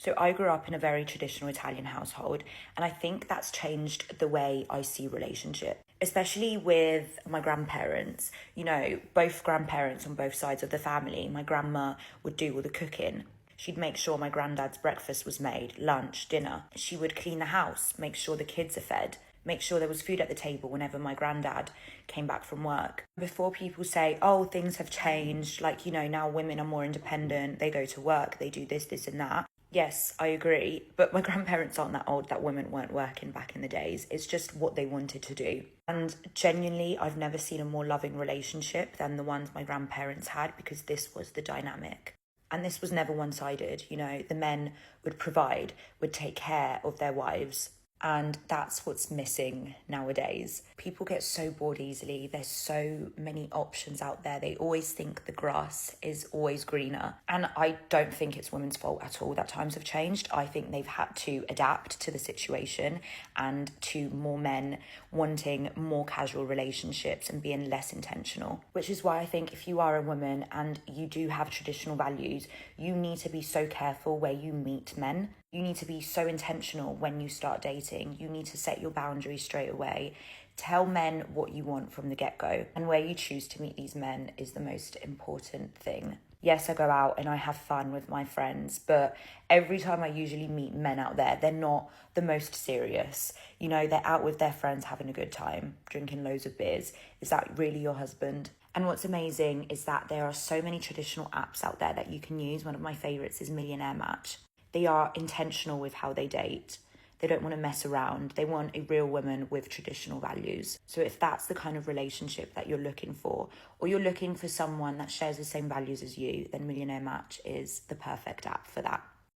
So I grew up in a very traditional Italian household, and I think that's changed the way I see relationships, especially with my grandparents. You know, both grandparents on both sides of the family. My grandma would do all the cooking. She'd make sure my granddad's breakfast was made, lunch, dinner. She would clean the house, make sure the kids are fed, make sure there was food at the table whenever my granddad came back from work. Before people say, oh, things have changed, like, you know, now women are more independent, they go to work, they do this and that. Yes, I agree, but my grandparents aren't that old that women weren't working back in the days. It's just what they wanted to do. And genuinely, I've never seen a more loving relationship than the ones my grandparents had, because this was the dynamic. And this was never one-sided, you know, the men would provide, would take care of their wives. And that's what's missing nowadays. People get so bored easily. There's so many options out there. They always think the grass is always greener. And I don't think it's women's fault at all that times have changed. I think they've had to adapt to the situation and to more men wanting more casual relationships and being less intentional. Which is why I think if you are a woman and you do have traditional values, you need to be so careful where you meet men. You need to be so intentional when you start dating. You need to set your boundaries straight away. Tell men what you want from the get-go. And where you choose to meet these men is the most important thing. Yes, I go out and I have fun with my friends, but every time I usually meet men out there, they're not the most serious. You know, they're out with their friends having a good time, drinking loads of beers. Is that really your husband? And what's amazing is that there are so many traditional apps out there that you can use. One of my favorites is Millionaire Match. They are intentional with how they date. They don't want to mess around. They want a real woman with traditional values. So if that's the kind of relationship that you're looking for, or you're looking for someone that shares the same values as you, then Millionaire Match is the perfect app for that.